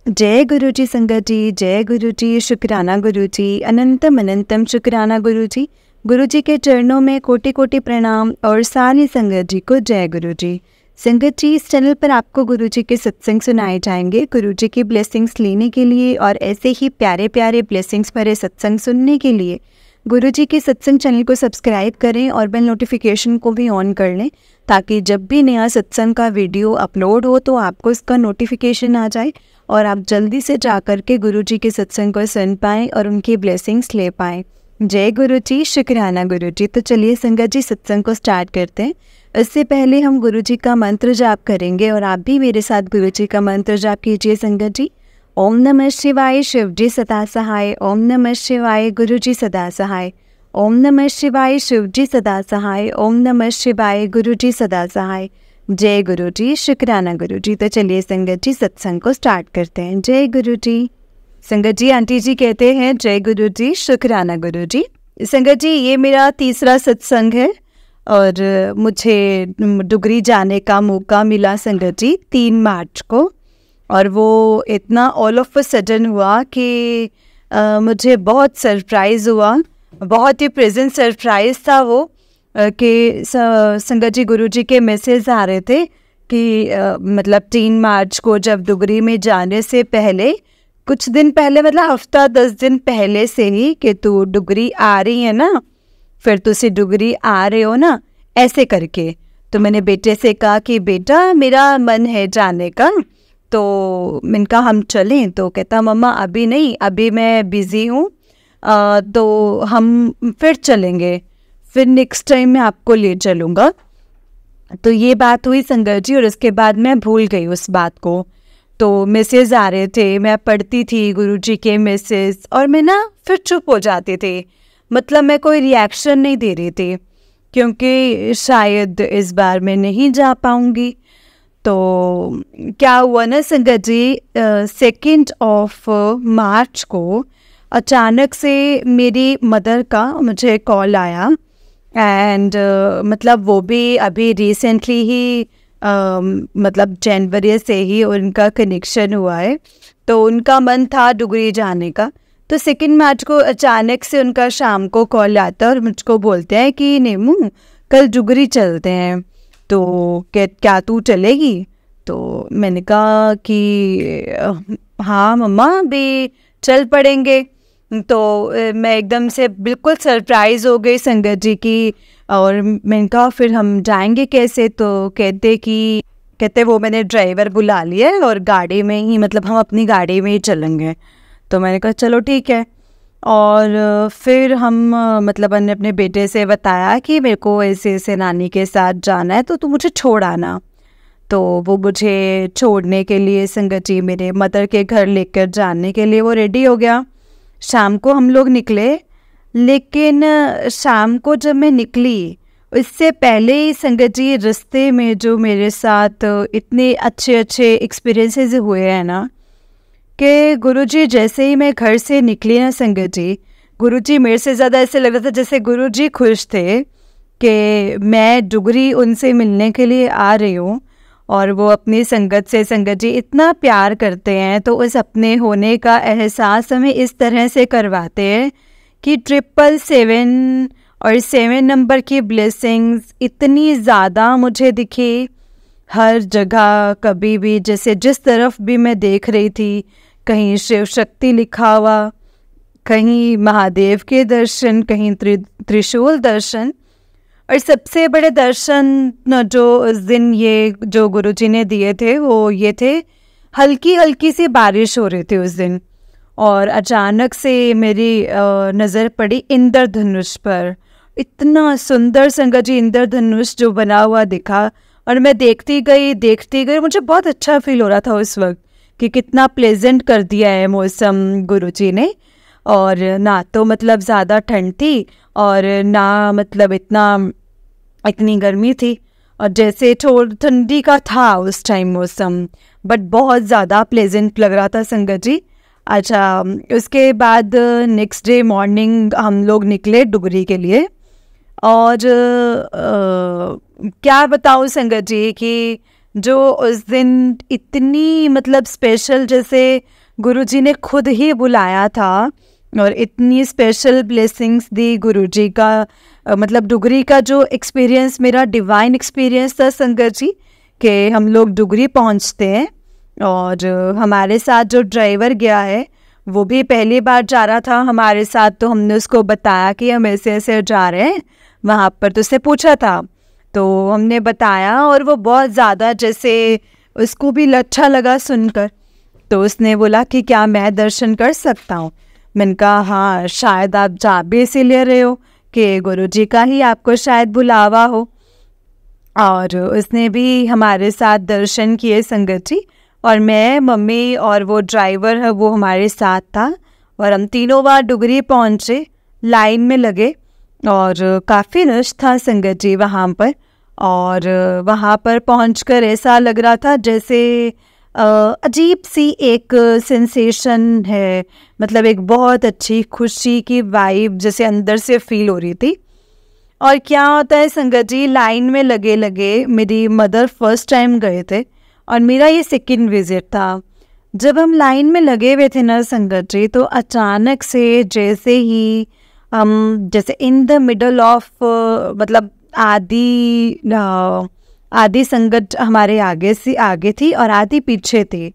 जय गुरु जी संगत जी, जय गुरु जी, शुक्राना गुरु जी, अनंतम अनंतम शुक्राना गुरु जी। गुरु जी के चरणों में कोटि कोटि प्रणाम और सारी संगत जी को जय गुरु जी। संगत जी, इस चैनल पर आपको गुरु जी के सत्संग सुनाए जाएंगे। गुरु जी की ब्लेसिंग्स लेने के लिए और ऐसे ही प्यारे प्यारे ब्लेसिंग्स भरे सत्संग सुनने के लिए गुरु जी के सत्संग चैनल को सब्सक्राइब करें और बेल नोटिफिकेशन को भी ऑन कर लें, ताकि जब भी नया सत्संग का वीडियो अपलोड हो तो आपको इसका नोटिफिकेशन आ जाए और आप जल्दी से जा कर के गुरु जी के सत्संग को सुन पाएँ और उनकी ब्लेसिंग्स ले पाएँ। जय गुरु जी, शुक्राना गुरु जी। तो चलिए संगत जी, सत्संग को स्टार्ट करते हैं। इससे पहले हम गुरु जी का मंत्र जाप करेंगे और आप भी मेरे साथ गुरु जी का मंत्र जाप कीजिए संगत जी। ओम नमः शिवाय, शिव जी सदा सहाय। ओम नमः शिवाय, गुरु जी सदा सहाय। ओम नमः शिवाय, शिव जी सदा सहाय। ओम नमः शिवाय, गुरु जी सदा सहाय। जय गुरु जी, शुक्राना गुरु जी। तो चलिए संगत जी, सत्संग को स्टार्ट करते हैं। जय गुरु जी। संगत जी, आंटी जी कहते हैं जय गुरु जी, शुक्राना गुरु जी। संगत जी, ये मेरा तीसरा सत्संग है और मुझे डुगरी जाने का मौका मिला संगत जी 3 मार्च को। और वो इतना ऑल ऑफ अ सडन हुआ कि मुझे बहुत सरप्राइज़ हुआ, बहुत ही प्रेजेंट सरप्राइज़ था वो कि संगत जी, गुरु जी के मैसेज आ रहे थे कि मतलब 3 मार्च को जब डुगरी में जाने से पहले, कुछ दिन पहले, मतलब हफ्ता 10 दिन पहले से ही कि तू डुगरी आ रही है ना, फिर तुसी डुगरी आ रहे हो ना, ऐसे करके। तो मैंने बेटे से कहा कि बेटा मेरा मन है जाने का, तो मैंने कहा हम चलें। तो कहता मम्मा अभी नहीं, अभी मैं बिज़ी हूँ, तो हम फिर चलेंगे, फिर नेक्स्ट टाइम मैं आपको ले चलूँगा। तो ये बात हुई संगत जी, और उसके बाद मैं भूल गई उस बात को। तो मैसेज आ रहे थे, मैं पढ़ती थी गुरु जी के मैसेज और मैं ना फिर चुप हो जाती थी, मतलब मैं कोई रिएक्शन नहीं दे रही थी, क्योंकि शायद इस बार मैं नहीं जा पाऊँगी। तो क्या हुआ ना संगत जी, 2 मार्च को अचानक से मेरी मदर का मुझे कॉल आया एंड मतलब वो भी अभी रिसेंटली ही मतलब जनवरी से ही उनका कनेक्शन हुआ है, तो उनका मन था डुगरी जाने का। तो 2 मार्च को अचानक से उनका शाम को कॉल आता है और मुझको बोलते हैं कि नेमू कल डुगरी चलते हैं, तो क्या तू चलेगी? तो मैंने कहा कि हाँ मम्मा भी चल पड़ेंगे। तो मैं एकदम से बिल्कुल सरप्राइज़ हो गई संगत जी की, और मैंने कहा फिर हम जाएंगे कैसे? तो कहते वो मैंने ड्राइवर बुला लिया है और गाड़ी में ही, मतलब हम अपनी गाड़ी में ही चलेंगे। तो मैंने कहा चलो ठीक है। और फिर हम मतलब मैंने अपने बेटे से बताया कि मेरे को ऐसे ऐसे नानी के साथ जाना है, तो तू मुझे छोड़ आना। तो वो मुझे छोड़ने के लिए संगत जी मेरे मदर के घर लेकर जाने के लिए वो रेडी हो गया। शाम को हम लोग निकले, लेकिन शाम को जब मैं निकली उससे पहले ही संगत जी रास्ते में जो मेरे साथ इतने अच्छे अच्छे एक्सपीरियंसेस हुए हैं ना, कि गुरुजी जैसे ही मैं घर से निकली ना संगत जी, गुरुजी मेरे से ज़्यादा ऐसे लग रहा था जैसे गुरुजी खुश थे कि मैं डुगरी उनसे मिलने के लिए आ रही हूँ। और वो अपनी संगत से संगत जी इतना प्यार करते हैं, तो उस अपने होने का एहसास हमें इस तरह से करवाते हैं कि 777 और 7 नंबर की ब्लेसिंग्स इतनी ज़्यादा मुझे दिखी हर जगह, कभी भी, जैसे जिस तरफ भी मैं देख रही थी, कहीं शिव शक्ति लिखा हुआ, कहीं महादेव के दर्शन, कहीं त्रिशूल दर्शन, और सबसे बड़े दर्शन जो उस दिन ये जो गुरुजी ने दिए थे वो ये थे, हल्की हल्की सी बारिश हो रही थी उस दिन, और अचानक से मेरी नज़र पड़ी इंद्रधनुष पर। इतना सुंदर संगत जी इंद्रधनुष जो बना हुआ दिखा, और मैं देखती गई, मुझे बहुत अच्छा फील हो रहा था उस वक्त कि कितना प्लेजेंट कर दिया है मौसम गुरुजी ने। और ना तो मतलब ज़्यादा ठंड थी और ना मतलब इतनी गर्मी थी, और जैसे थोड़ी ठंडी का था उस टाइम मौसम, बट बहुत ज़्यादा प्लेजेंट लग रहा था संगत जी। अच्छा, उसके बाद नेक्स्ट डे मॉर्निंग हम लोग निकले डुगरी के लिए, और क्या बताऊँ संगत जी कि जो उस दिन इतनी मतलब स्पेशल, जैसे गुरुजी ने खुद ही बुलाया था और इतनी स्पेशल ब्लेसिंग्स दी गुरुजी का। मतलब डुगरी का जो एक्सपीरियंस मेरा डिवाइन एक्सपीरियंस था संगत जी, कि हम लोग डुगरी पहुंचते हैं और हमारे साथ जो ड्राइवर गया है वो भी पहली बार जा रहा था हमारे साथ, तो हमने उसको बताया कि हम ऐसे ऐसे जा रहे हैं वहाँ पर। तो उसने पूछा था तो हमने बताया और वो बहुत ज़्यादा जैसे उसको भी अच्छा लगा सुनकर। तो उसने बोला कि क्या मैं दर्शन कर सकता हूँ। मैंने कहा हाँ, शायद आप जा भी इसीलिए रहे हो कि गुरुजी का ही आपको शायद बुलावा हो। और उसने भी हमारे साथ दर्शन किए संगत जी, और मैं, मम्मी और वो ड्राइवर है वो हमारे साथ था। और हम तीनों बार डुगरी पहुँचे, लाइन में लगे और काफ़ी रश था संगत जी वहाँ पर। और वहाँ पर पहुँचकर ऐसा लग रहा था जैसे अजीब सी एक सेंसेशन है, मतलब एक बहुत अच्छी खुशी की वाइब जैसे अंदर से फील हो रही थी। और क्या होता है संगत जी, लाइन में लगे लगे मेरी मदर फर्स्ट टाइम गए थे और मेरा ये सेकंड विजिट था। जब हम लाइन में लगे हुए थे ना संगत जी, तो अचानक से जैसे ही हम जैसे इन द मिडल ऑफ मतलब आधी संगत हमारे आगे से आगे थी और आधी पीछे थी।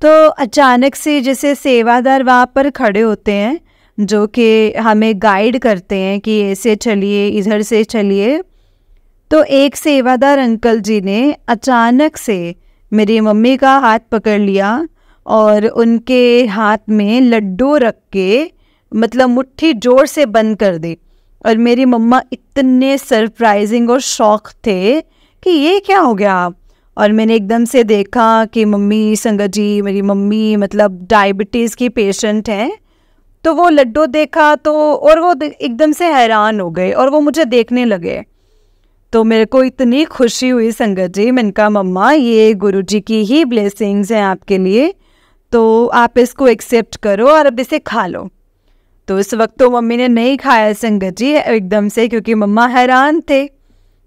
तो अचानक से जैसे सेवादार वहाँ पर खड़े होते हैं जो कि हमें गाइड करते हैं कि ऐसे चलिए, इधर से चलिए। तो एक सेवादार अंकल जी ने अचानक से मेरी मम्मी का हाथ पकड़ लिया और उनके हाथ में लड्डू रख के मतलब मुट्ठी जोर से बंद कर दी। और मेरी मम्मा इतने सरप्राइजिंग और शॉक थे कि ये क्या हो गया। और मैंने एकदम से देखा कि मम्मी, संगत जी मेरी मम्मी मतलब डायबिटीज़ की पेशेंट हैं। तो वो लड्डू देखा तो और वो एकदम से हैरान हो गए और वो मुझे देखने लगे। तो मेरे को इतनी खुशी हुई संगत जी। मैंने कहा मम्मा, ये गुरुजी की ही ब्लेसिंग्स हैं आपके लिए, तो आप इसको एक्सेप्ट करो और अब इसे खा लो। तो उस वक्त तो मम्मी ने नहीं खाया संगत जी एकदम से, क्योंकि मम्मा हैरान थे।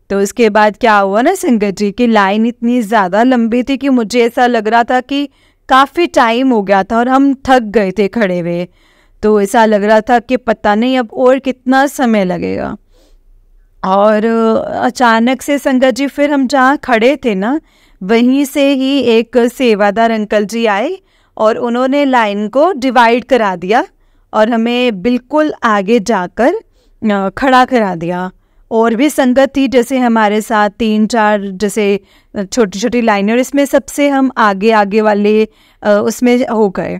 तो उसके बाद क्या हुआ ना संगत जी की लाइन इतनी ज़्यादा लंबी थी कि मुझे ऐसा लग रहा था कि काफ़ी टाइम हो गया था और हम थक गए थे खड़े हुए। तो ऐसा लग रहा था कि पता नहीं अब और कितना समय लगेगा। और अचानक से संगत जी फिर हम जहाँ खड़े थे ना, वहीं से ही एक सेवादार अंकल जी आए और उन्होंने लाइन को डिवाइड करा दिया और हमें बिल्कुल आगे जाकर खड़ा करा दिया। और भी संगत थी जैसे हमारे साथ 3-4 जैसे छोटी छोटी लाइनें, और इसमें सबसे हम आगे आगे वाले उसमें हो गए।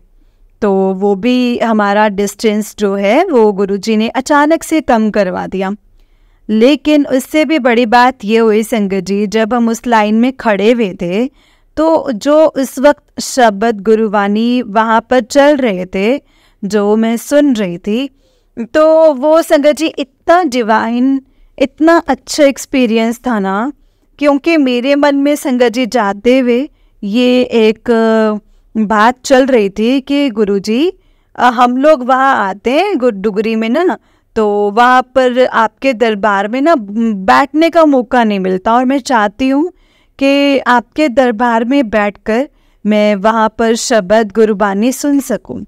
तो वो भी हमारा डिस्टेंस जो है वो गुरुजी ने अचानक से कम करवा दिया। लेकिन उससे भी बड़ी बात ये हुई संगत जी, जब हम उस लाइन में खड़े हुए थे तो जो उस वक्त शब्द गुरुवाणी वहाँ पर चल रहे थे जो मैं सुन रही थी, तो वो संगत जी इतना डिवाइन, इतना अच्छा एक्सपीरियंस था ना, क्योंकि मेरे मन में संगत जी जाते हुए ये एक बात चल रही थी कि गुरुजी हम लोग वहाँ आते हैं डुगरी में ना, तो वहाँ पर आपके दरबार में ना बैठने का मौका नहीं मिलता और मैं चाहती हूँ कि आपके दरबार में बैठकर मैं वहाँ पर शब्द गुरुबानी सुन सकूँ।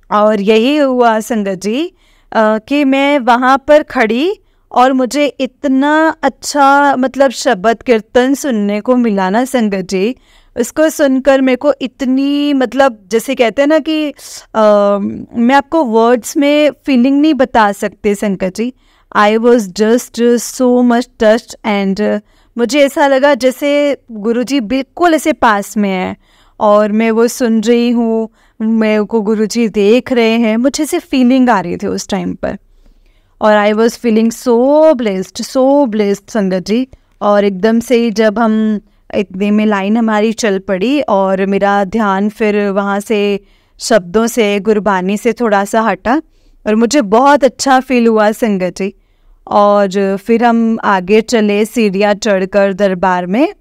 और यही हुआ संगत जी कि मैं वहाँ पर खड़ी और मुझे इतना अच्छा मतलब शब्द कीर्तन सुनने को मिला ना संगत जी, उसको सुनकर मेरे को इतनी मतलब जैसे कहते हैं ना कि मैं आपको वर्ड्स में फीलिंग नहीं बता सकते Sangat ji. I was just so much touched and मुझे ऐसा लगा जैसे गुरुजी बिल्कुल ऐसे पास में है और मैं वो सुन रही हूँ, मेरे को गुरुजी देख रहे हैं, मुझे ऐसे फीलिंग आ रही थी उस टाइम पर। और I was feeling so blessed संगत जी। और एकदम से ही जब हम इतने में लाइन हमारी चल पड़ी और मेरा ध्यान फिर वहाँ से शब्दों से गुरबानी से थोड़ा सा हटा और मुझे बहुत अच्छा फील हुआ संगत जी। और फिर हम आगे चले, सीढ़ियाँ चढ़कर दरबार में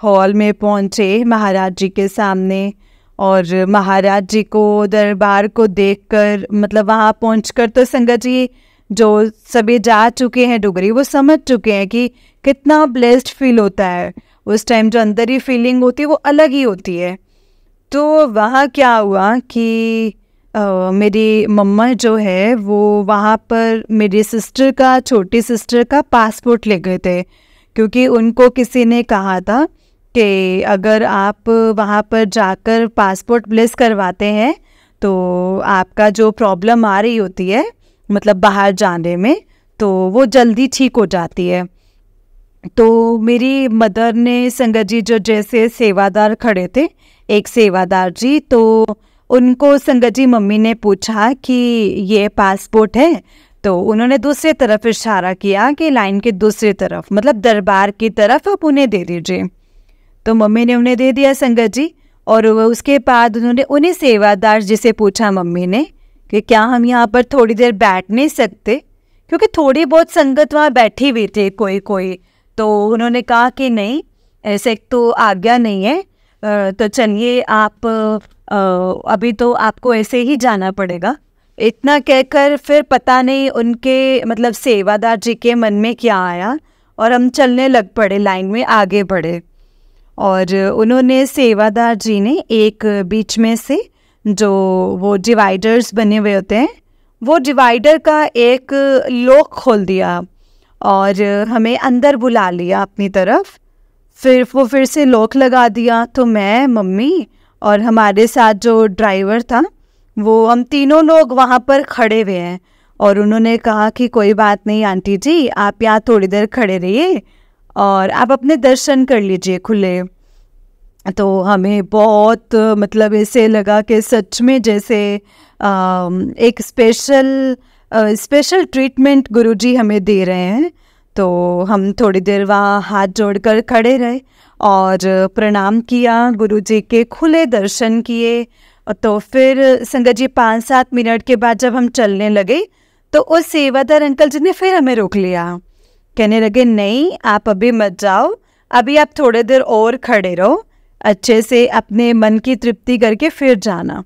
हॉल में पहुँचे महाराज जी के सामने। और महाराज जी को दरबार को देखकर मतलब वहाँ पहुँचकर तो संगत जी जो सभी जा चुके हैं डुगरी वो समझ चुके हैं कि कितना ब्लेस्ड फील होता है। उस टाइम जो अंदर ही फीलिंग होती है वो अलग ही होती है। तो वहाँ क्या हुआ कि मेरी मम्मा जो है वो वहाँ पर मेरी सिस्टर का, छोटी सिस्टर का पासपोर्ट ले गए थे, क्योंकि उनको किसी ने कहा था कि अगर आप वहाँ पर जाकर पासपोर्ट प्लेस करवाते हैं तो आपका जो प्रॉब्लम आ रही होती है मतलब बाहर जाने में, तो वो जल्दी ठीक हो जाती है। तो मेरी मदर ने, संगत जी जो जैसे सेवादार खड़े थे, एक सेवादार जी, तो उनको संगत जी मम्मी ने पूछा कि ये पासपोर्ट है, तो उन्होंने दूसरी तरफ इशारा किया कि लाइन के दूसरी तरफ, मतलब दरबार की तरफ, आप उन्हें दे दीजिए। तो मम्मी ने उन्हें दे दिया संगत जी। और उसके बाद उन्होंने उन्हीं सेवादार जी से पूछा मम्मी ने कि क्या हम यहाँ पर थोड़ी देर बैठ नहीं सकते, क्योंकि थोड़ी बहुत संगत वहाँ बैठी हुई थी कोई कोई। तो उन्होंने कहा कि नहीं, ऐसे तो आज्ञा नहीं है, तो चलिए आप अभी तो आपको ऐसे ही जाना पड़ेगा। इतना कहकर फिर पता नहीं उनके मतलब सेवादार जी के मन में क्या आया और हम चलने लग पड़े, लाइन में आगे बढ़े। और उन्होंने, सेवादार जी ने एक बीच में से जो वो डिवाइडर्स बने हुए होते हैं, वो डिवाइडर का एक लॉक खोल दिया और हमें अंदर बुला लिया अपनी तरफ। फिर से लॉक लगा दिया। तो मैं, मम्मी और हमारे साथ जो ड्राइवर था, वो हम तीनों लोग वहाँ पर खड़े हुए हैं। और उन्होंने कहा कि कोई बात नहीं आंटी जी, आप यहाँ थोड़ी देर खड़े रहिए और आप अपने दर्शन कर लीजिए खुले। तो हमें बहुत मतलब ऐसे लगा कि सच में जैसे एक स्पेशल ट्रीटमेंट गुरुजी हमें दे रहे हैं। तो हम थोड़ी देर वहाँ हाथ जोड़कर खड़े रहे और प्रणाम किया, गुरुजी के खुले दर्शन किए। तो फिर संगत जी 5-7 मिनट के बाद जब हम चलने लगे तो उस सेवादार अंकल जी ने फिर हमें रोक लिया। कहने लगे नहीं, आप अभी मत जाओ, अभी आप थोड़ी देर और खड़े रहो, अच्छे से अपने मन की तृप्ति करके फिर जाना।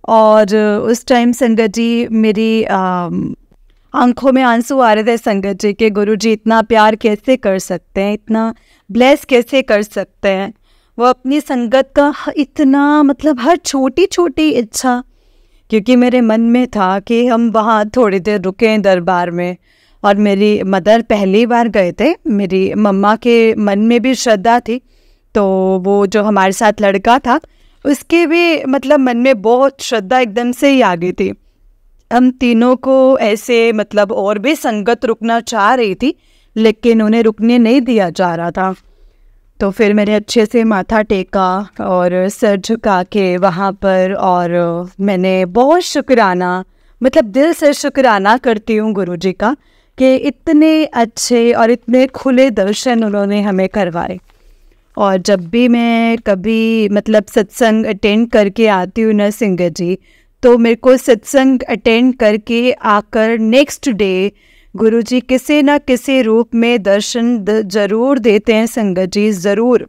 और उस टाइम संगत जी, मेरी आंखों में आंसू आ रहे थे संगत जी के, गुरुजी इतना प्यार कैसे कर सकते हैं, इतना ब्लेस कैसे कर सकते हैं। वो अपनी संगत का इतना मतलब हर छोटी छोटी इच्छा, क्योंकि मेरे मन में था कि हम वहाँ थोड़ी देर रुकें दरबार में। और मेरी मदर पहली बार गए थे, मेरी मम्मा के मन में भी श्रद्धा थी, तो वो जो हमारे साथ लड़का था उसके भी मतलब मन में बहुत श्रद्धा एकदम से ही आ गई थी। हम तीनों को ऐसे मतलब और भी संगत रुकना चाह रही थी, लेकिन उन्हें रुकने नहीं दिया जा रहा था। तो फिर मैंने अच्छे से माथा टेका और सर झुका के वहाँ पर, और मैंने बहुत शुक्राना, मतलब दिल से शुक्राना करती हूँ गुरुजी का कि इतने अच्छे और इतने खुले दर्शन उन्होंने हमें करवाए। और जब भी मैं कभी मतलब सत्संग अटेंड करके आती हूँ ना संगत जी, तो मेरे को सत्संग अटेंड करके आकर नेक्स्ट डे गुरुजी किसी न किसी रूप में दर्शन ज़रूर देते हैं संगत जी, ज़रूर।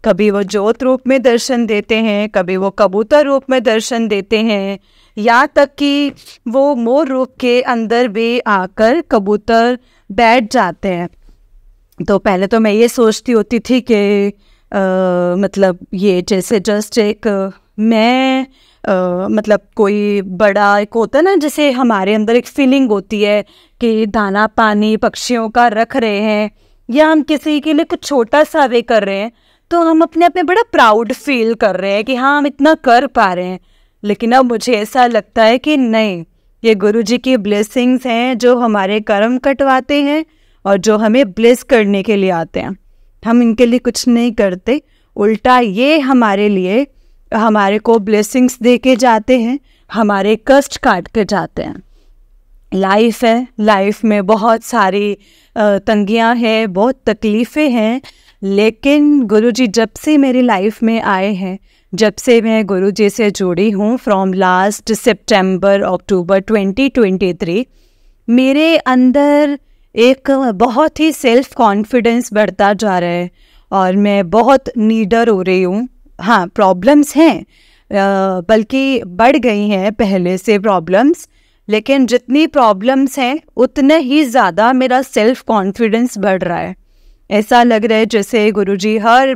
कभी वो ज्योत रूप में दर्शन देते हैं, कभी वो कबूतर रूप में दर्शन देते हैं, यहाँ तक कि वो मोर रूप के अंदर भी आकर कबूतर बैठ जाते हैं। तो पहले तो मैं ये सोचती होती थी कि मतलब ये जैसे जस्ट एक मैं मतलब कोई बड़ा एक होता है ना, जैसे हमारे अंदर एक फीलिंग होती है कि दाना पानी पक्षियों का रख रहे हैं या हम किसी के लिए कुछ छोटा सा वे कर रहे हैं, तो हम अपने आप में बड़ा प्राउड फील कर रहे हैं कि हाँ हम इतना कर पा रहे हैं। लेकिन अब मुझे ऐसा लगता है कि नहीं, ये गुरुजी की ब्लेसिंग्स हैं जो हमारे कर्म कटवाते हैं और जो हमें ब्लेस करने के लिए आते हैं। हम इनके लिए कुछ नहीं करते, उल्टा ये हमारे लिए हमारे को ब्लेसिंग्स दे के जाते हैं, हमारे कष्ट काट के जाते हैं। लाइफ है, लाइफ में बहुत सारी तंगियां हैं, बहुत तकलीफ़ें हैं, लेकिन गुरुजी जब से मेरी लाइफ में आए हैं, जब से मैं गुरुजी से जुड़ी हूँ फ्रॉम लास्ट सितंबर अक्टूबर 2023, मेरे अंदर एक बहुत ही सेल्फ कॉन्फिडेंस बढ़ता जा रहा है और मैं बहुत नीडर हो रही हूँ। हाँ, प्रॉब्लम्स हैं, बल्कि बढ़ गई हैं पहले से प्रॉब्लम्स, लेकिन जितनी प्रॉब्लम्स हैं उतने ही ज़्यादा मेरा सेल्फ कॉन्फिडेंस बढ़ रहा है। ऐसा लग रहा है जैसे गुरुजी हर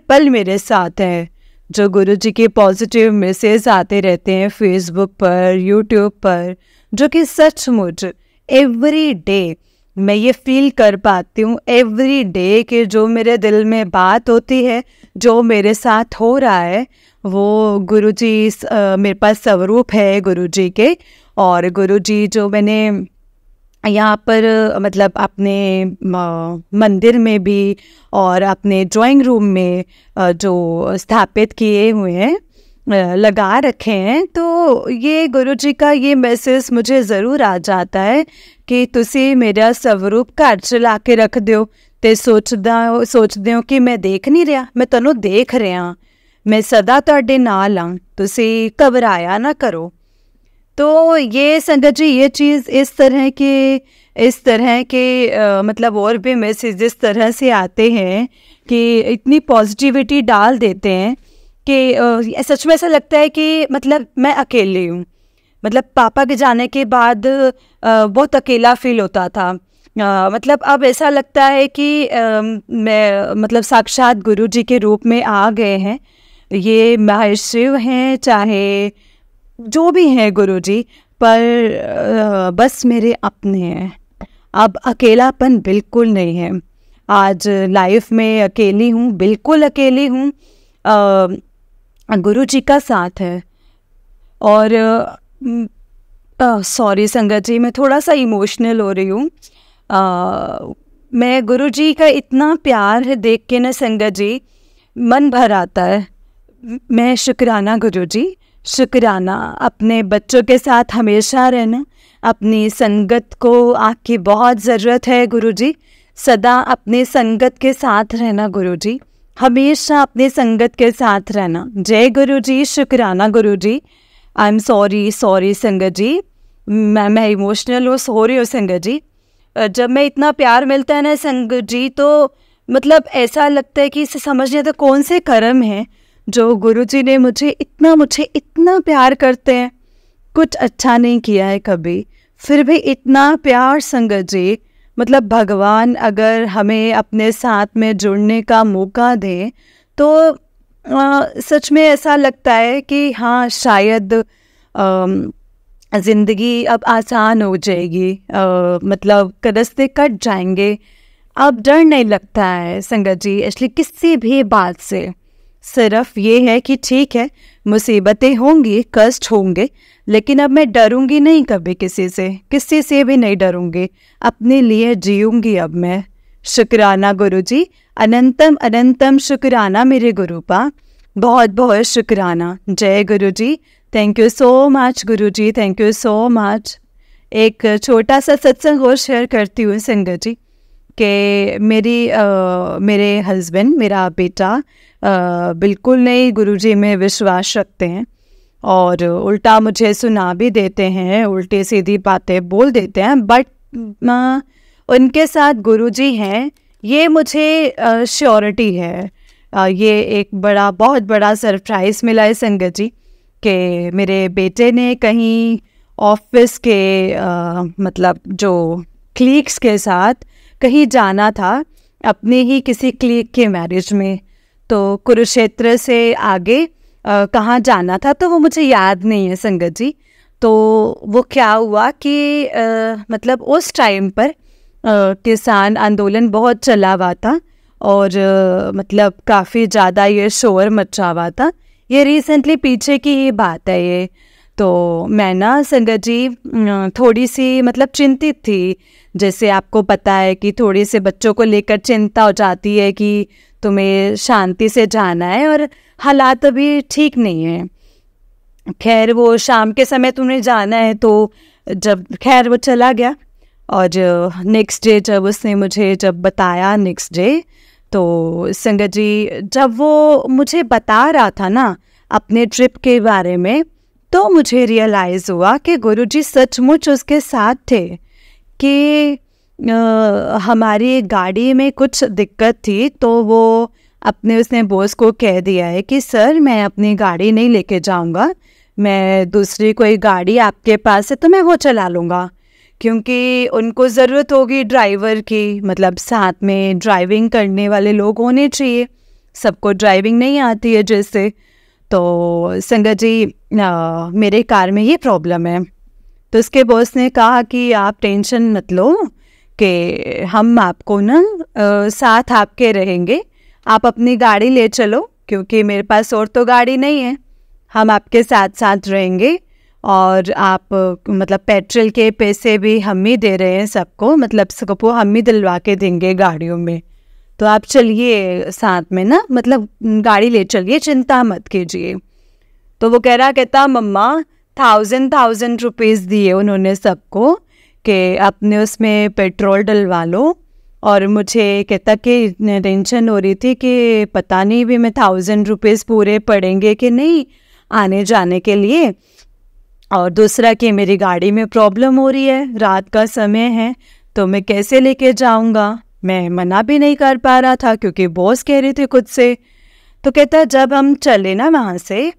पल मेरे साथ हैं। जो गुरुजी के पॉजिटिव मैसेज आते रहते हैं फेसबुक पर, यूट्यूब पर, जो कि सचमुच एवरी डे मैं ये फील कर पाती हूँ एवरी डे कि जो मेरे दिल में बात होती है, जो मेरे साथ हो रहा है, वो गुरुजी मेरे पास स्वरूप है गुरुजी के। और गुरुजी जो मैंने यहाँ पर मतलब अपने मंदिर में भी और अपने ड्राइंग रूम में जो स्थापित किए हुए हैं, लगा रखे हैं, तो ये गुरुजी का ये मैसेज मुझे ज़रूर आ जाता है कि तुसी मेरा स्वरूप घर चला के रख दियो ते सोचदे हो कि मैं देख नहीं रहा, मैं तैनू देख रहा, मैं सदा तुहाडे नाल हां, तुसी घबराया ना करो। तो ये संगत जी ये चीज़ इस तरह के मतलब और भी मैसेज इस तरह से आते हैं कि इतनी पॉजिटिविटी डाल देते हैं कि सच में ऐसा लगता है कि मतलब मैं अकेली हूँ। मतलब पापा के जाने के बाद बहुत अकेला फील होता था। मतलब अब ऐसा लगता है कि मैं मतलब साक्षात गुरु जी के रूप में आ गए हैं। ये महर्षि हैं चाहे जो भी हैं गुरुजी, पर बस मेरे अपने हैं। अब अकेलापन बिल्कुल नहीं है। आज लाइफ में अकेली हूँ, बिल्कुल अकेली हूँ। गुरुजी का साथ है। और सॉरी संगत जी, मैं थोड़ा सा इमोशनल हो रही हूँ। मैं गुरुजी का इतना प्यार है देख के ना संगत जी, मन भर आता है। मैं शुक्राना गुरुजी, शुक्राना। अपने बच्चों के साथ हमेशा रहना, अपनी संगत को आपकी बहुत ज़रूरत है गुरुजी। सदा अपनी संगत के साथ रहना गुरुजी, हमेशा अपनी संगत के साथ रहना। जय गुरुजी, शुक्राना गुरुजी। आई एम सॉरी संगत जी, मैं इमोशनल हूँ, सॉरी हो संगत जी। जब मैं इतना प्यार मिलता है ना संगत जी, तो मतलब ऐसा लगता है कि इसे समझने तो कौन से कर्म हैं जो गुरुजी ने मुझे इतना प्यार करते हैं। कुछ अच्छा नहीं किया है कभी, फिर भी इतना प्यार संगत जी। मतलब भगवान अगर हमें अपने साथ में जुड़ने का मौका दे तो सच में ऐसा लगता है कि हाँ शायद ज़िंदगी अब आसान हो जाएगी। मतलब रास्ते कट जाएंगे। अब डर नहीं लगता है संगत जी एक्चुअली किसी भी बात से। सिर्फ ये है कि ठीक है मुसीबतें होंगी, कष्ट होंगे, लेकिन अब मैं डरूंगी नहीं कभी किसी से भी नहीं डरूंगी। अपने लिए जीऊंगी अब मैं। शुक्राना गुरुजी, अनंतम अनंतम शुक्राना मेरे गुरुपा, बहुत बहुत शुक्राना। जय गुरुजी, थैंक यू सो मच गुरुजी, थैंक यू सो मच। एक छोटा सा सत्संग और शेयर करती हूँ संगत जी कि मेरे हस्बैंड, मेरा बेटा बिल्कुल नहीं गुरुजी में विश्वास रखते हैं और उल्टा मुझे सुना भी देते हैं, उल्टी सीधी बातें बोल देते हैं। बट उनके साथ गुरुजी हैं ये मुझे श्योरिटी है। ये एक बहुत बड़ा सरप्राइज़ मिला है संगत जी कि मेरे बेटे ने कहीं ऑफिस के मतलब जो क्लीग्स के साथ कहीं जाना था, अपने ही किसी क्लीग के मैरिज में। तो कुरुक्षेत्र से आगे कहाँ जाना था तो वो मुझे याद नहीं है संगत जी। तो वो क्या हुआ कि मतलब उस टाइम पर किसान आंदोलन बहुत चला हुआ था और मतलब काफ़ी ज़्यादा ये शोर मचा हुआ था। ये रिसेंटली पीछे की ही बात है ये। तो मैं ना संगत जी थोड़ी सी मतलब चिंतित थी। जैसे आपको पता है कि थोड़ी से बच्चों को लेकर चिंता हो जाती है कि तुम्हें शांति से जाना है और हालात अभी ठीक नहीं है। खैर वो शाम के समय तुम्हें जाना है, तो जब खैर वो चला गया और नेक्स्ट डे जब उसने मुझे बताया नेक्स्ट डे, तो संगत जी जब वो मुझे बता रहा था ना अपने ट्रिप के बारे में, तो मुझे रियलाइज़ हुआ कि गुरुजी सचमुच उसके साथ थे। कि हमारी गाड़ी में कुछ दिक्कत थी तो वो उसने बॉस को कह दिया है कि सर मैं अपनी गाड़ी नहीं लेके जाऊंगा, मैं दूसरी कोई गाड़ी आपके पास है तो मैं वो चला लूँगा, क्योंकि उनको ज़रूरत होगी ड्राइवर की, मतलब साथ में ड्राइविंग करने वाले लोग होने चाहिए। सबको ड्राइविंग नहीं आती है जैसे। तो संगत जी मेरे कार में ये प्रॉब्लम है। तो उसके बॉस ने कहा कि आप टेंशन मत लो कि हम आपको ना साथ आपके रहेंगे, आप अपनी गाड़ी ले चलो, क्योंकि मेरे पास और तो गाड़ी नहीं है। हम आपके साथ साथ रहेंगे और आप मतलब पेट्रोल के पैसे भी हम ही दे रहे हैं सबको, मतलब सबको हम ही दिलवा के देंगे गाड़ियों में। तो आप चलिए साथ में ना, मतलब गाड़ी ले चलिए, चिंता मत कीजिए। तो वो कहता मम्मा 1000 रुपीज़ दिए उन्होंने सबको कि अपने उसमें पेट्रोल डलवा लो। और मुझे कहता कि टेंशन हो रही थी कि पता नहीं भी मैं 1000 रुपीज़ पूरे पड़ेंगे कि नहीं आने जाने के लिए। और दूसरा कि मेरी गाड़ी में प्रॉब्लम हो रही है, रात का समय है, तो मैं कैसे लेके जाऊंगा। मैं मना भी नहीं कर पा रहा था क्योंकि बॉस कह रहे थे खुद से। तो कहता जब हम चले ना वहाँ से,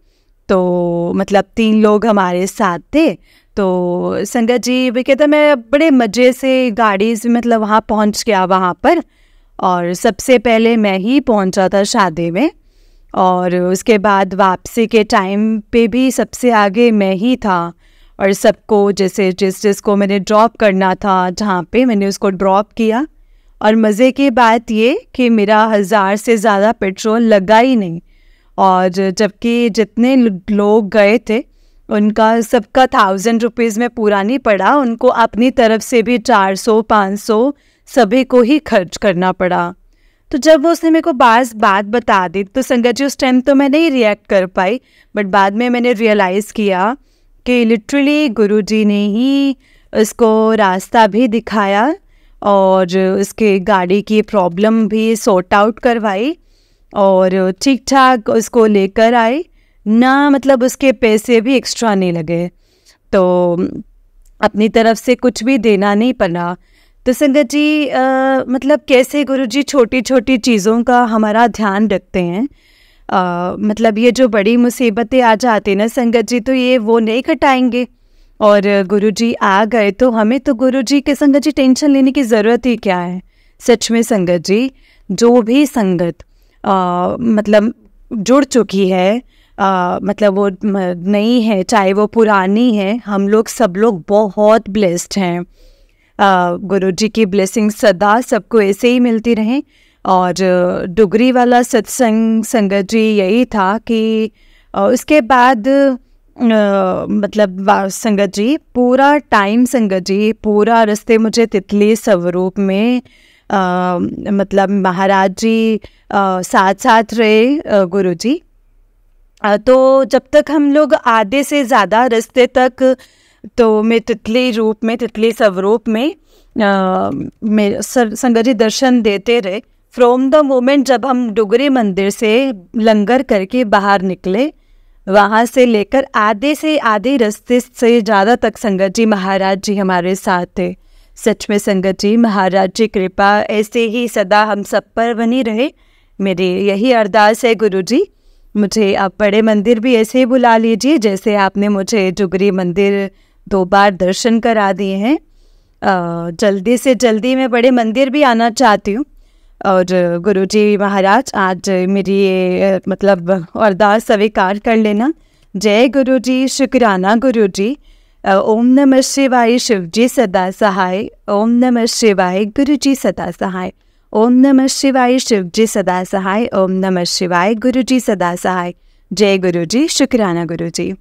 तो मतलब 3 लोग हमारे साथ थे। तो संगत जी भी कहता मैं बड़े मज़े से गाड़ी से मतलब वहाँ पहुँच गया वहाँ पर। और सबसे पहले मैं ही पहुँचा था शादी में, और उसके बाद वापसी के टाइम पे भी सबसे आगे मैं ही था। और सबको जैसे जिसको मैंने ड्रॉप करना था जहाँ पे, मैंने उसको ड्रॉप किया। और मज़े की बात ये कि मेरा 1000 से ज़्यादा पेट्रोल लगा ही नहीं। और जबकि जितने लोग गए थे उनका सबका 1000 रुपीज़ में पूरा नहीं पड़ा, उनको अपनी तरफ से भी 400-500 सभी को ही खर्च करना पड़ा। तो जब वो उसने मेरे को बात बता दी तो संगत जी उस टाइम तो मैं नहीं रिएक्ट कर पाई, बट बाद में मैंने रियलाइज़ किया कि लिटरली गुरुजी ने ही उसको रास्ता भी दिखाया और उसके गाड़ी की प्रॉब्लम भी सॉर्ट आउट करवाई और ठीक ठाक उसको लेकर आए ना, मतलब उसके पैसे भी एक्स्ट्रा नहीं लगे। तो अपनी तरफ से कुछ भी देना नहीं पड़ा। तो संगत जी मतलब कैसे गुरुजी छोटी छोटी चीज़ों का हमारा ध्यान रखते हैं। मतलब ये जो बड़ी मुसीबतें आ जाती हैं ना संगत जी, तो ये वो नहीं घटाएंगे। और गुरुजी आ गए तो हमें तो गुरुजी के संगत जी टेंशन लेने की ज़रूरत ही क्या है। सच में संगत जी, जो भी संगत मतलब जुड़ चुकी है, मतलब वो नई है चाहे वो पुरानी है, हम लोग सब लोग बहुत ब्लेस्ड हैं। गुरुजी की ब्लेसिंग सदा सबको ऐसे ही मिलती रहें। और डुगरी वाला सत्संग संगत जी यही था कि उसके बाद मतलब संगत जी पूरा टाइम संगत जी पूरा रास्ते मुझे तितली स्वरूप में मतलब महाराज जी साथ साथ रहे गुरुजी। तो जब तक हम लोग आधे से ज़्यादा रास्ते तक तो मैं तितली रूप में, तितली स्वरूप में संगत जी दर्शन देते रहे। फ्रॉम द मोमेंट जब हम डुगरी मंदिर से लंगर करके बाहर निकले, वहाँ से लेकर आधे से आधे रास्ते से ज़्यादा तक संगत जी महाराज जी हमारे साथ थे। सच में संगत जी महाराज जी कृपा ऐसे ही सदा हम सब पर बनी रहे। मेरी यही अरदास है गुरुजी, मुझे आप बड़े मंदिर भी ऐसे ही बुला लीजिए जैसे आपने मुझे डुगरी मंदिर 2 बार दर्शन करा दिए हैं। जल्दी से जल्दी मैं बड़े मंदिर भी आना चाहती हूँ। और गुरुजी महाराज आज मेरी ये मतलब अरदास स्वीकार कर लेना। जय गुरुजी, शुक्राना गुरुजी। ओम नमः शिवाय, शिवजी सदा सहाय। ओम नमः शिवाय, गुरुजी सदा सहाय। ओम नमः शिवाय, शिवजी सदा सहाय। ओम नमः शिवाय, गुरुजी सदा सहाय। जय गुरुजी, शुक्राना गुरुजी।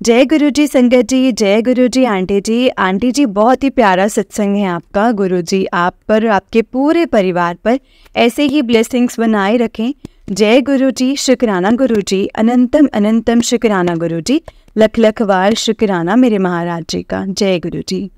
जय गुरुजी संगत जी, जय गुरुजी आंटी जी। आंटी जी बहुत ही प्यारा सत्संग है आपका। गुरुजी आप पर, आपके पूरे परिवार पर ऐसे ही ब्लेसिंग्स बनाए रखें। जय गुरुजी, शुक्राना गुरुजी। अनंतम अनंतम शुक्राना गुरुजी। लख लख बार शुक्राना मेरे महाराज जी का। जय गुरुजी।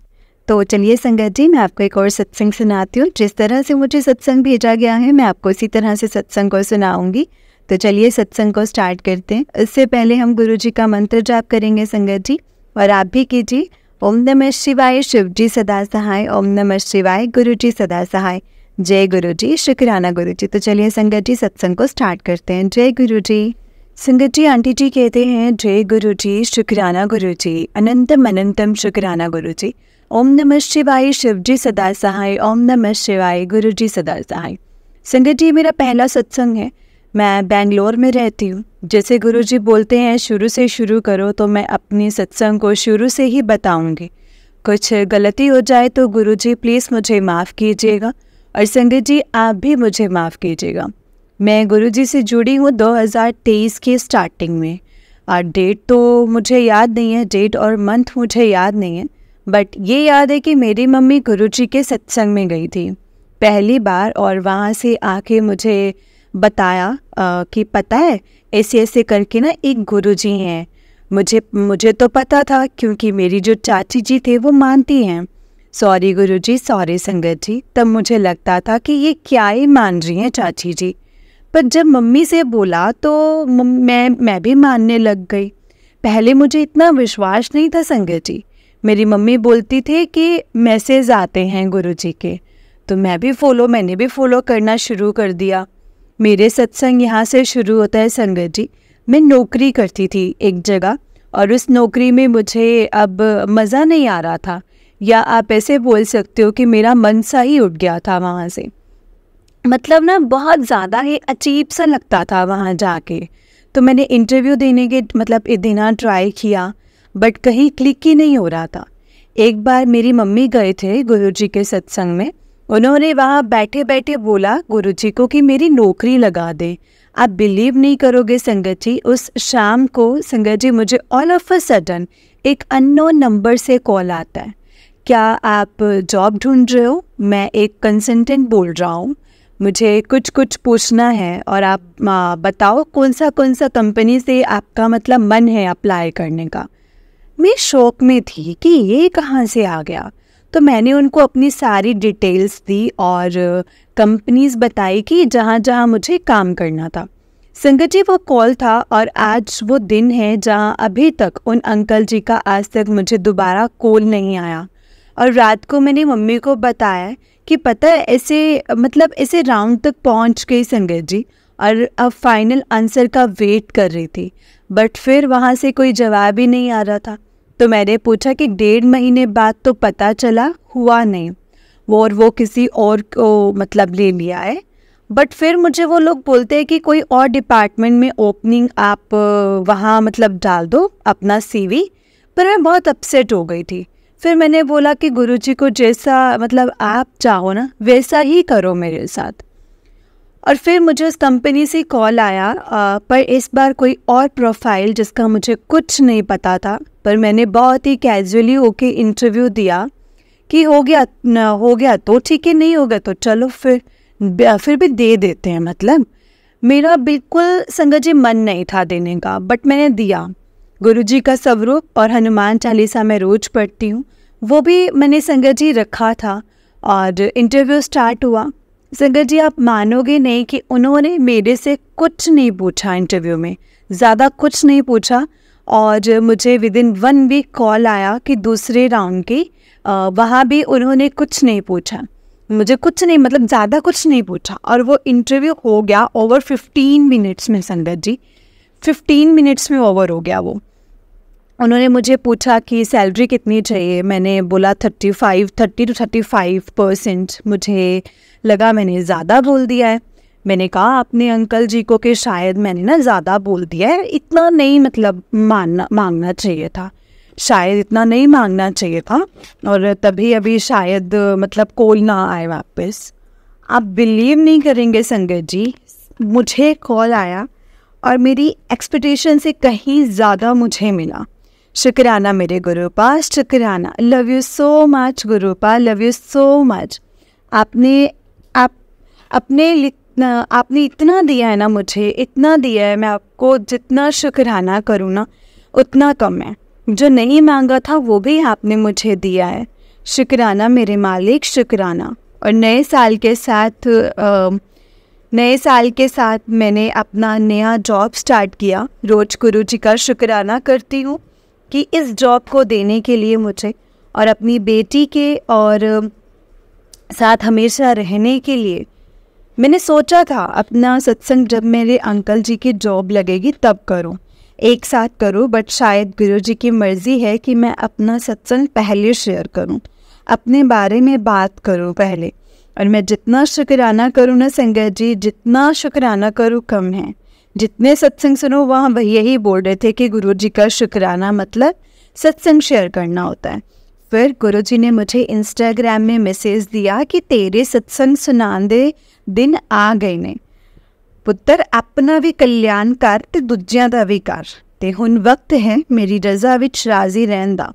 तो चलिए संगत जी, मैं आपको एक और सत्संग सुनाती हूँ। जिस तरह से मुझे सत्संग भेजा गया है मैं आपको इसी तरह से सत्संग को सुनाऊंगी। तो चलिए सत्संग को स्टार्ट करते हैं। इससे पहले हम गुरुजी का मंत्र जाप करेंगे संगत जी, और आप भी कीजिए। ओम नमः शिवाय, शिवजी सदा सहाय। ओम नमः शिवाय, गुरुजी सदा सहाय। जय गुरुजी, शुक्राना गुरुजी। तो चलिए संगत जी सत्संग को स्टार्ट करते हैं। जय गुरुजी। संगत जी आंटी जी कहते हैं जय गुरुजी, शुक्राना गुरुजी। अनंतम अनंतम शुक्राना गुरुजी। ओम नमः शिवाय, शिव जी सदा सहाय। ओम नमः शिवाय, गुरु जी सदा सहाय। संगत जी, मेरा पहला सत्संग है। मैं बेंगलोर में रहती हूँ। जैसे गुरु जी बोलते हैं शुरू से शुरू करो, तो मैं अपनी सत्संग को शुरू से ही बताऊंगी। कुछ गलती हो जाए तो गुरु जी प्लीज़ मुझे माफ़ कीजिएगा, और संगत जी आप भी मुझे माफ़ कीजिएगा। मैं गुरु जी से जुड़ी हूँ 2023 की स्टार्टिंग में, और डेट तो मुझे याद नहीं है, डेट और मंथ मुझे याद नहीं है, बट ये याद है कि मेरी मम्मी गुरुजी के सत्संग में गई थी पहली बार, और वहाँ से आके मुझे बताया कि पता है ऐसे ऐसे करके ना एक गुरुजी हैं। मुझे तो पता था, क्योंकि मेरी जो चाची जी थे वो मानती हैं। सॉरी गुरुजी, सॉरी संगत जी। तब मुझे लगता था कि ये क्या ही मान रही हैं चाची जी, पर जब मम्मी से बोला तो मैं भी मानने लग गई। पहले मुझे इतना विश्वास नहीं था संगत जी। मेरी मम्मी बोलती थी कि मैसेज आते हैं गुरुजी के, तो मैंने भी फॉलो करना शुरू कर दिया। मेरे सत्संग यहाँ से शुरू होता है संगत जी। मैं नौकरी करती थी एक जगह, और उस नौकरी में मुझे अब मज़ा नहीं आ रहा था, या आप ऐसे बोल सकते हो कि मेरा मन सा ही उठ गया था वहाँ से। मतलब ना बहुत ज़्यादा ही अजीब सा लगता था वहाँ जाके। तो मैंने इंटरव्यू देना ट्राई किया, बट कहीं क्लिक ही नहीं हो रहा था। एक बार मेरी मम्मी गए थे गुरुजी के सत्संग में। उन्होंने वहाँ बैठे बैठे बोला गुरुजी को कि मेरी नौकरी लगा दे। आप बिलीव नहीं करोगे संगत जी, उस शाम को संगत जी मुझे ऑल ऑफ अ सडन एक अननोन नंबर से कॉल आता है। क्या आप जॉब ढूंढ रहे हो? मैं एक कंसल्टेंट बोल रहा हूँ, मुझे कुछ पूछना है, और आप बताओ कौन सा कंपनी से आपका मन है अप्लाई करने का। मैं शौक में थी कि ये कहाँ से आ गया। तो मैंने उनको अपनी सारी डिटेल्स दी और कंपनीज बताई कि जहाँ जहाँ मुझे काम करना था। संगत जी वो कॉल था, और आज वो दिन है जहाँ अभी तक उन अंकल जी का आज तक मुझे दोबारा कॉल नहीं आया। और रात को मैंने मम्मी को बताया कि पता है ऐसे राउंड तक पहुँच गई संगत जी, और अब फाइनल आंसर का वेट कर रही थी, बट फिर वहाँ से कोई जवाब ही नहीं आ रहा था। तो मैंने पूछा कि 1.5 महीने बाद तो पता चला, हुआ नहीं, वो किसी और को ले लिया है। बट फिर मुझे वो लोग बोलते हैं कि कोई और डिपार्टमेंट में ओपनिंग आप वहाँ डाल दो अपना CV। पर मैं बहुत अपसेट हो गई थी। फिर मैंने बोला कि गुरुजी को जैसा आप चाहो ना वैसा ही करो मेरे साथ। और फिर मुझे उस कंपनी से कॉल आया, पर इस बार कोई और प्रोफाइल जिसका मुझे कुछ नहीं पता था। पर मैंने बहुत ही कैजुअली होके इंटरव्यू दिया कि हो गया तो ठीक है, नहीं होगा तो चलो फिर भी दे देते हैं। मेरा बिल्कुल संगत जी मन नहीं था देने का, बट मैंने दिया। गुरुजी का स्वरूप और हनुमान चालीसा मैं रोज पढ़ती हूँ, वो भी मैंने संगत जी रखा था। और इंटरव्यू स्टार्ट हुआ। संगत जी आप मानोगे नहीं कि उन्होंने मेरे से कुछ नहीं पूछा, इंटरव्यू में ज़्यादा कुछ नहीं पूछा। और मुझे विदिन 1 वीक कॉल आया कि दूसरे राउंड की, वहाँ भी उन्होंने कुछ नहीं पूछा, मुझे कुछ नहीं ज़्यादा कुछ नहीं पूछा। और वो इंटरव्यू हो गया ओवर 15 मिनट्स में संगत जी, 15 मिनट्स में ओवर हो गया वो। उन्होंने मुझे पूछा कि सैलरी कितनी चाहिए। मैंने बोला 30 to 35%। मुझे लगा मैंने ज़्यादा बोल दिया है। मैंने कहा अपने अंकल जी को कि शायद मैंने ना ज़्यादा बोल दिया है, इतना नहीं मांगना चाहिए था, शायद इतना नहीं मांगना चाहिए था। और तभी अभी शायद कॉल ना आए वापस। आप बिलीव नहीं करेंगे संगत जी, मुझे कॉल आया और मेरी एक्सपेक्टेशन से कहीं ज़्यादा मुझे मिला। शुक्राना मेरे गुरुपा, शुक्राना। Love you so much गुरुपा, love you so much. आपने इतना दिया है ना, मुझे इतना दिया है, मैं आपको जितना शुक्राना करूँ ना उतना कम है। जो नहीं मांगा था वो भी आपने मुझे दिया है। शुक्राना मेरे मालिक, शुक्राना। और नए साल के साथ मैंने अपना नया जॉब स्टार्ट किया। रोज गुरुजी का शुक्राना करती हूँ कि इस जॉब को देने के लिए मुझे, और अपनी बेटी के और साथ हमेशा रहने के लिए। मैंने सोचा था अपना सत्संग जब मेरे अंकल जी की जॉब लगेगी तब करूं, एक साथ करूं, बट शायद गुरुजी की मर्ज़ी है कि मैं अपना सत्संग पहले शेयर करूं। अपने बारे में बात करूं पहले। और मैं जितना शुक्राना करूं ना संगत जी, जितना शुक्राना करूं कम है। जितने सत्संग सुनो वहाँ वही यही बोल रहे थे कि गुरु जी का शुक्राना मतलब सत्संग शेयर करना होता है। फिर गुरु जी ने मुझे इंस्टाग्राम में मैसेज दिया कि तेरे सत्संग सुनांदे दिन आ गए ने पुੱਤਰ, अपना भी कल्याण कर ते दूजिਆਂ ਦਾ भी कर, ते हुण वक्त है मेरी रज़ा विच राज़ी रहन दा।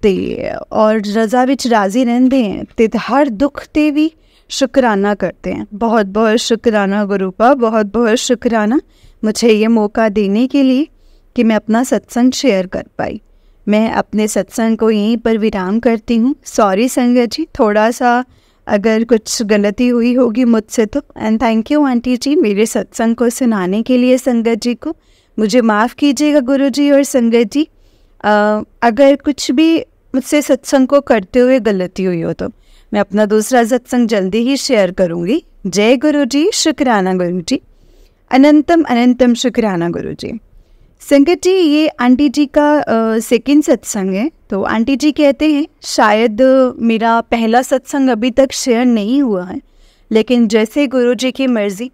ते और रज़ा विच राज़ी रहंदे हैं ते हर दुख ते भी शुक्राना करते हैं। बहुत बहुत शुक्राना गुरु का, बहुत बहुत शुक्राना मुझे ये मौका देने के लिए कि मैं अपना सत्संग शेयर कर पाई। मैं अपने सत्संग को यहीं पर विराम करती हूँ। सॉरी संगत जी, थोड़ा सा अगर कुछ गलती हुई होगी मुझसे तो। एंड थैंक यू आंटी जी मेरे सत्संग को सुनाने के लिए। संगत जी को मुझे माफ़ कीजिएगा गुरु जी और संगत जी, अगर कुछ भी मुझसे सत्संग को करते हुए गलती हुई हो तो मैं अपना दूसरा सत्संग जल्दी ही शेयर करूँगी। जय गुरु जी, शुक्राना गुरु जी, अनंतम अनंतम शुक्राना गुरु जी। संगत जी, ये आंटी जी का सेकंड सत्संग है। तो आंटी जी कहते हैं शायद मेरा पहला सत्संग अभी तक शेयर नहीं हुआ है, लेकिन जैसे गुरु जी की मर्ज़ी,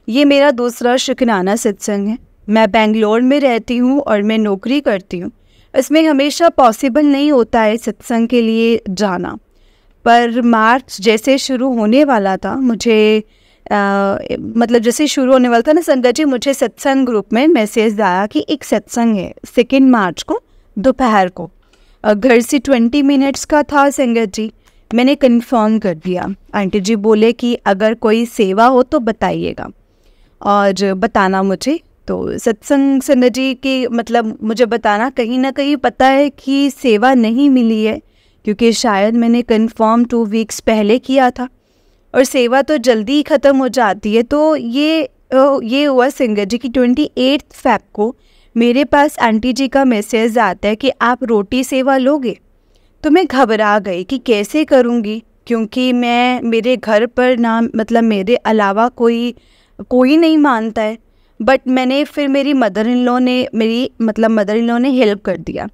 ये मेरा दूसरा शुक्राना सत्संग है। मैं बेंगलोर में रहती हूँ और मैं नौकरी करती हूँ। इसमें हमेशा पॉसिबल नहीं होता है सत्संग के लिए जाना, पर मार्च जैसे शुरू होने वाला था मुझे मतलब जैसे शुरू होने वाला था ना संगत जी, मुझे सत्संग ग्रुप में मैसेज आया कि एक सत्संग है 2 मार्च को दोपहर को। घर से 20 मिनट्स का था संगत जी। मैंने कंफर्म कर दिया। आंटी जी बोले कि अगर कोई सेवा हो तो बताइएगा और बताना मुझे। तो सत्संग संगत जी की मतलब मुझे बताना, कहीं ना कहीं पता है कि सेवा नहीं मिली है, क्योंकि शायद मैंने कंफर्म 2 वीक्स पहले किया था और सेवा तो जल्दी ही ख़त्म हो जाती है। तो ये हुआ संगत जी कि 28 फ़रवरी को मेरे पास आंटी जी का मैसेज आता है कि आप रोटी सेवा लोगे। तो मैं घबरा गई कि कैसे करूँगी, क्योंकि मेरे घर पर ना मतलब मेरे अलावा कोई नहीं मानता है। बट फिर मेरी मदर इन लॉ ने हेल्प कर दिया।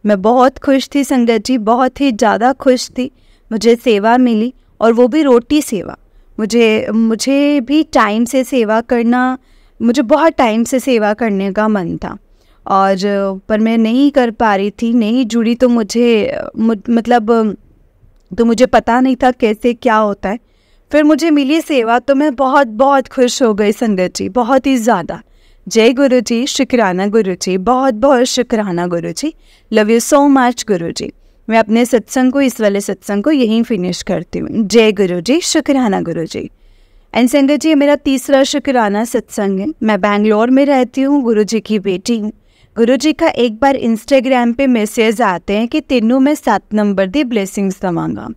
मैं बहुत खुश थी संगत जी, बहुत ही ज़्यादा खुश थी। मुझे सेवा मिली और वो भी रोटी सेवा। मुझे भी टाइम से सेवा करना, मुझे बहुत टाइम से सेवा करने का मन था और पर मैं नहीं कर पा रही थी, नहीं जुड़ी। तो मुझे पता नहीं था कैसे क्या होता है। फिर मुझे मिली सेवा तो मैं बहुत बहुत खुश हो गई संगत जी, बहुत ही ज़्यादा। जय गुरु जी, शुक्राना गुरु जी, बहुत बहुत शुक्राना गुरु जी। लव यू सो मच गुरु जी। मैं अपने सत्संग को, इस वाले सत्संग को यहीं फिनिश करती हूँ। जय गुरु जी, शुक्राना गुरु जी। एंड संगत जी, मेरा तीसरा शुक्राना सत्संग है। मैं बेंगलोर में रहती हूँ, गुरु जी की बेटी हूँ। गुरु जी का एक बार इंस्टाग्राम पे मैसेज आते हैं कि तेनू मैं 7 नंबर दी ब्लेसिंग्स दवांगा।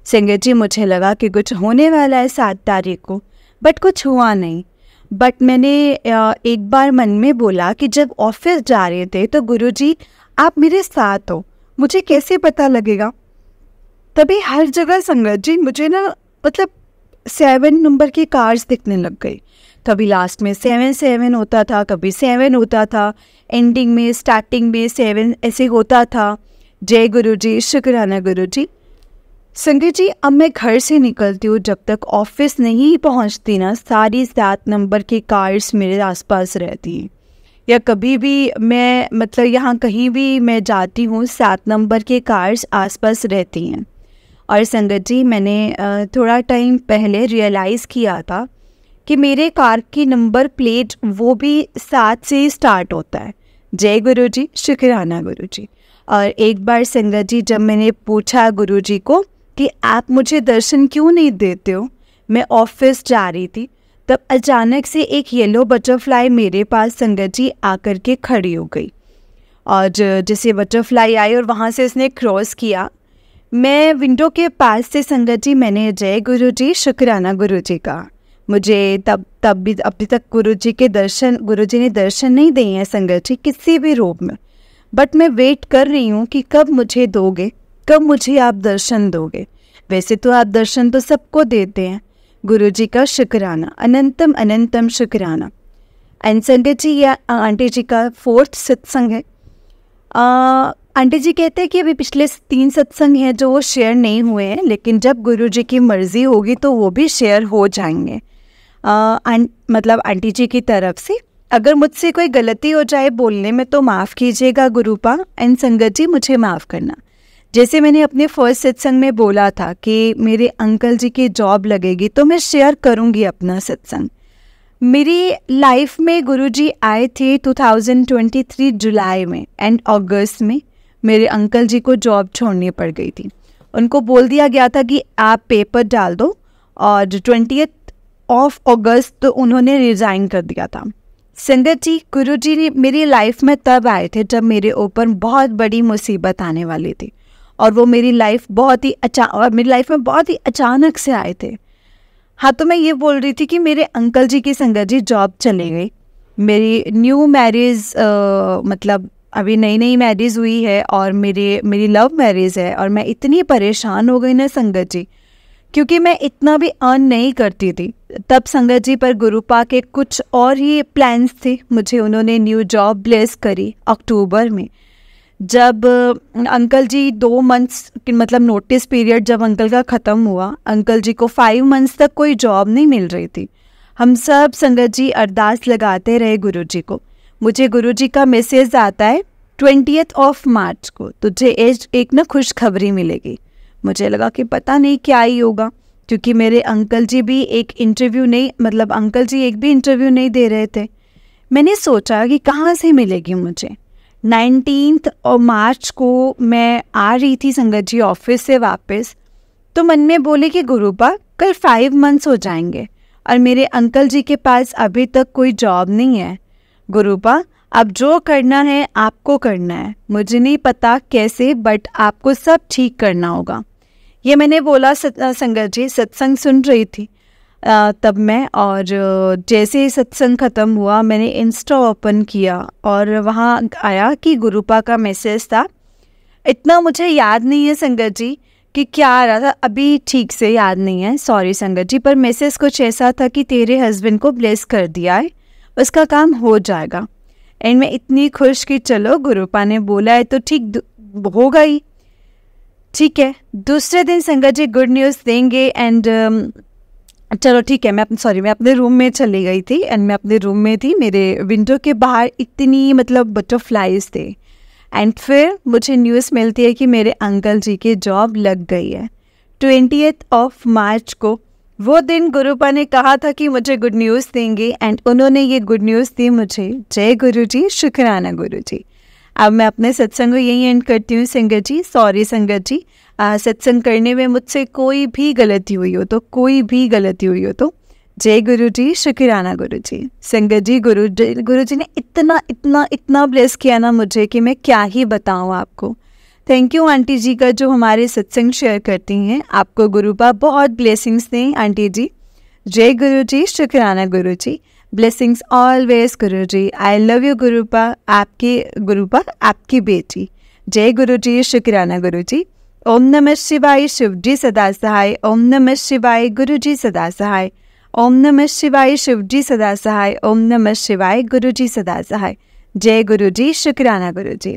संगत जी, मुझे लगा कि कुछ होने वाला है 7 तारीख को, बट कुछ हुआ नहीं। बट मैंने एक बार मन में बोला कि जब ऑफिस जा रहे थे तो गुरु जी आप मेरे साथ हो, मुझे कैसे पता लगेगा। तभी हर जगह संगत जी मुझे ना 7 नंबर की कार्स दिखने लग गई। कभी लास्ट में 7 होता था, कभी 7 होता था, एंडिंग में स्टार्टिंग में 7 ऐसे होता था। जय गुरु जी, शुक्राना गुरु जी। संगत जी, अब मैं घर से निकलती हूँ, जब तक ऑफिस नहीं पहुँचती ना, सारी 7 नंबर की कार्स मेरे आसपास रहती हैं। या कभी भी मैं यहाँ कहीं भी मैं जाती हूँ, 7 नंबर के कार्स आसपास रहती हैं। और संगत जी, मैंने थोड़ा टाइम पहले रियलाइज़ किया था कि मेरे कार की नंबर प्लेट वो भी 7 से ही स्टार्ट होता है। जय गुरु जी, शुक्राना गुरु जी। और एक बार संगत जी, जब मैंने पूछा गुरु जी को कि आप मुझे दर्शन क्यों नहीं देते हो, मैं ऑफिस जा रही थी, तब अचानक से एक येलो बटरफ्लाई मेरे पास संगत जी आकर के खड़ी हो गई। और जैसे बटरफ्लाई आई और वहाँ से उसने क्रॉस किया, मैं विंडो के पास से संगत जी मैंने जय गुरु जी, शुक्राना गुरु जी का। मुझे तब भी अभी तक गुरु जी ने दर्शन नहीं दिए हैं संगत जी किसी भी रूप में। बट मैं वेट कर रही हूँ कि कब मुझे दोगे, कब मुझे आप दर्शन दोगे। वैसे तो आप दर्शन तो सबको देते हैं। गुरु जी का शुक्राना, अनंतम अनंतम शुक्राना। एंड संगत जी, यह आंटी जी का 4th सत्संग है। आंटी जी कहते हैं कि अभी पिछले 3 सत्संग हैं जो वो शेयर नहीं हुए हैं, लेकिन जब गुरु जी की मर्ज़ी होगी तो वो भी शेयर हो जाएंगे। मतलब आंटी जी की तरफ से अगर मुझसे कोई गलती हो जाए बोलने में तो माफ़ कीजिएगा गुरुपा, एंड संगत जी मुझे माफ़ करना। जैसे मैंने अपने फर्स्ट सत्संग में बोला था कि मेरे अंकल जी की जॉब लगेगी तो मैं शेयर करूँगी अपना सत्संग। मेरी लाइफ में गुरुजी आए थे 2023 जुलाई में, एंड अगस्त में मेरे अंकल जी को जॉब छोड़नी पड़ गई थी। उनको बोल दिया गया था कि आप पेपर डाल दो, और 20 अगस्त तो उन्होंने रिज़ाइन कर दिया था। संगत जी, गुरुजी ने मेरी लाइफ में तब आए थे जब मेरे ऊपर बहुत बड़ी मुसीबत आने वाली थी, और वो मेरी लाइफ में बहुत ही अचानक से आए थे। हाँ, तो मैं ये बोल रही थी कि मेरे अंकल जी की संगत जी जॉब चली गई। मेरी न्यू मैरिज मतलब अभी नई मैरिज हुई है, और मेरी लव मैरिज है, और मैं इतनी परेशान हो गई ना संगत जी, क्योंकि मैं इतना भी अर्न नहीं करती थी तब संगत जी। पर गुरुपा के कुछ और ही प्लान्स थे। मुझे उन्होंने न्यू जॉब ब्लेस करी अक्टूबर में, जब अंकल जी 2 मंथ्स मतलब नोटिस पीरियड जब अंकल का ख़त्म हुआ, अंकल जी को 5 मंथ्स तक कोई जॉब नहीं मिल रही थी। हम सब संगत जी अरदास लगाते रहे गुरु जी को। मुझे गुरु जी का मैसेज आता है 20 मार्च को, तुझे एक ना खुशखबरी मिलेगी। मुझे लगा कि पता नहीं क्या ही होगा, क्योंकि मेरे अंकल जी भी एक भी इंटरव्यू नहीं दे रहे थे। मैंने सोचा कि कहाँ से मिलेगी मुझे। 19 मार्च को मैं आ रही थी संगत जी ऑफिस से वापस, तो मन में बोले कि गुरुपा कल 5 मंथ्स हो जाएंगे और मेरे अंकल जी के पास अभी तक कोई जॉब नहीं है। गुरुपा, अब जो करना है आपको करना है, मुझे नहीं पता कैसे, बट आपको सब ठीक करना होगा। ये मैंने बोला संगत जी, सत्संग सुन रही थी तब मैं, और जैसे ही सत्संग ख़त्म हुआ मैंने इंस्टा ओपन किया और वहाँ आया कि गुरुपा का मैसेज था। इतना मुझे याद नहीं है संगत जी कि क्या आ रहा था, अभी ठीक से याद नहीं है, सॉरी संगत जी, पर मैसेज कुछ ऐसा था कि तेरे हस्बैंड को ब्लेस कर दिया है, उसका काम हो जाएगा। एंड मैं इतनी खुश कि चलो गुरुपा ने बोला है तो ठीक होगा ही, ठीक है। दूसरे दिन संगत जी गुड न्यूज़ देंगे, एंड चलो ठीक है। मैं अपने रूम में चली गई थी, एंड मैं अपने रूम में थी, मेरे विंडो के बाहर इतनी मतलब बटरफ्लाइज थे। एंड फिर मुझे न्यूज़ मिलती है कि मेरे अंकल जी की जॉब लग गई है 20 मार्च को। वो दिन गुरुपा ने कहा था कि मुझे गुड न्यूज़ देंगे, एंड उन्होंने ये गुड न्यूज़ दी मुझे। जय गुरु जी, शुक्राना गुरु जी। अब मैं अपने सत्संग को यही एंड करती हूँ संगत जी। सॉरी संगत जी, सत्संग करने में मुझसे कोई भी गलती हुई हो तो जय गुरु जी, शुक्राना गुरु जी। संगत जी, गुरु जी ने इतना ब्लेस किया ना मुझे कि मैं क्या ही बताऊँ आपको। थैंक यू आंटी जी का जो हमारे सत्संग शेयर करती हैं। आपको गुरुपा बहुत ब्लेसिंग्स दें आंटी जी। जय गुरु जी, शुक्राना गुरु जी। Blessings always Guru ji. I love you गुरुपा, आपकी बेटी। जय गुरु जी, शुक्राना गुरु जी। ओम नमः शिवाय, शिव जी सदा सहाय। ओम नमः शिवाय, गुरु जी सदा सहाय। ओम नमः शिवाय, शिव जी सदा सहाय। ओम नमः शिवाय, गुरु जी सदा सहाय। जय गुरु जी, शुक्राना गुरु जी।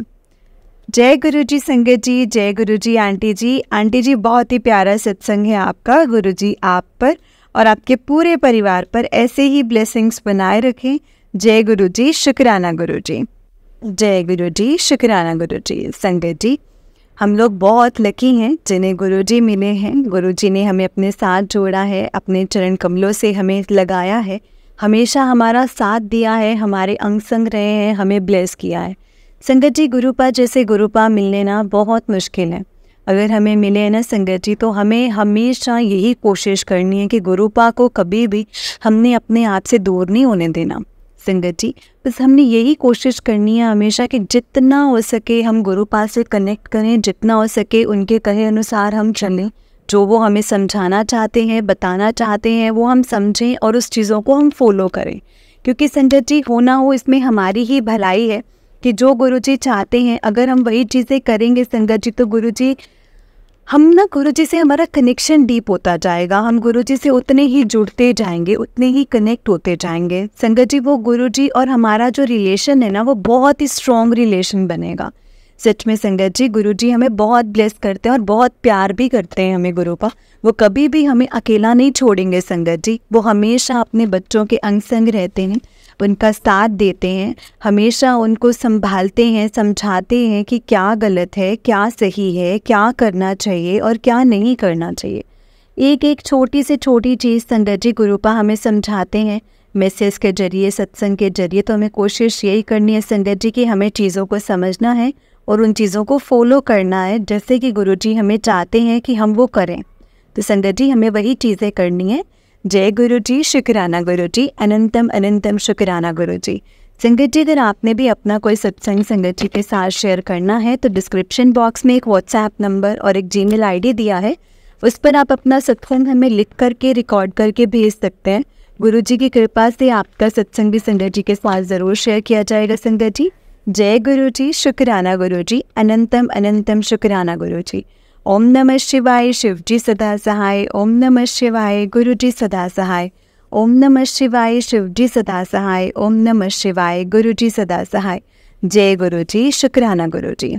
जय गुरु जी संगत जी, जय गुरु जी आंटी जी। आंटी जी, बहुत ही प्यारा सत्संग है आपका। गुरु जी आप पर और आपके पूरे परिवार पर ऐसे ही ब्लेसिंग्स बनाए रखें। जय गुरु जी, शुक्राना गुरु जी। जय गुरु जी, शुक्राना गुरु जी। संगत जी, हम लोग बहुत लकी हैं जिन्हें गुरु जी मिले हैं। गुरु जी ने हमें अपने साथ जोड़ा है, अपने चरण कमलों से हमें लगाया है, हमेशा हमारा साथ दिया है, हमारे अंग संग रहे हैं, हमें ब्लेस किया है। संगत जी, गुरुपा जैसे गुरुपा मिलने ना बहुत मुश्किल है। अगर हमें मिले ना संगत जी, तो हमें हमेशा यही कोशिश करनी है कि गुरुपा को कभी भी हमने अपने आप से दूर नहीं होने देना। संगत जी, बस हमने यही कोशिश करनी है हमेशा कि जितना हो सके हम गुरुपा से कनेक्ट करें, जितना हो सके उनके कहे अनुसार हम चलें। जो वो हमें समझाना चाहते हैं, बताना चाहते हैं, वो हम समझें और उस चीज़ों को हम फॉलो करें। क्योंकि संगत जी, हो ना हो इसमें हमारी ही भलाई है कि जो गुरुजी चाहते हैं अगर हम वही चीज़ें करेंगे संगत जी, तो गुरुजी से हमारा कनेक्शन डीप होता जाएगा। हम गुरुजी से उतने ही जुड़ते जाएंगे, उतने ही कनेक्ट होते जाएंगे। संगत जी, वो गुरुजी और हमारा जो रिलेशन है ना, वो बहुत ही स्ट्रॉन्ग रिलेशन बनेगा। सच में संगत जी, गुरु जी हमें बहुत ब्लेस करते हैं और बहुत प्यार भी करते हैं हमें गुरु का। वो कभी भी हमें अकेला नहीं छोड़ेंगे संगत जी। वो हमेशा अपने बच्चों के अंग संग रहते हैं, उनका साथ देते हैं, हमेशा उनको संभालते हैं, समझाते हैं कि क्या गलत है, क्या सही है, क्या करना चाहिए और क्या नहीं करना चाहिए। एक एक छोटी से छोटी चीज़ संगत जी गुरुपा हमें समझाते हैं मैसेज के जरिए, सत्संग के जरिए। तो हमें कोशिश यही करनी है संगत जी कि हमें चीज़ों को समझना है और उन चीज़ों को फॉलो करना है जैसे कि गुरु जी हमें चाहते हैं कि हम वो करें। तो संगत जी हमें वही चीज़ें करनी है। जय गुरु जी, शुक्राना गुरु जी, अनंतम अनंतम शुक्राना गुरु जी। संगत जी, अगर आपने भी अपना कोई सत्संग संगत जी के साथ शेयर करना है तो डिस्क्रिप्शन बॉक्स में एक व्हाट्सएप नंबर और एक जीमेल आईडी दिया है, उस पर आप अपना सत्संग हमें लिख करके रिकॉर्ड करके भेज सकते हैं। गुरु जी की कृपा से आपका सत्संग भी संगत जी के साथ ज़रूर शेयर किया जाएगा संगत जी। जय गुरु जी, शुक्राना गुरु जी, अनंतम अनंतम शुक्राना गुरु जी। ओम नमः शिवाय, शिव जी सदा सहाय। ओम नमः शिवाय, गुरु जी सदा सहाय। ओम नमः शिवाय, शिव जी सदा सहाय। ओम नमः शिवाय, गुरु जी सदा सहाय। जय गुरु जी, शुक्राना गुरु जी।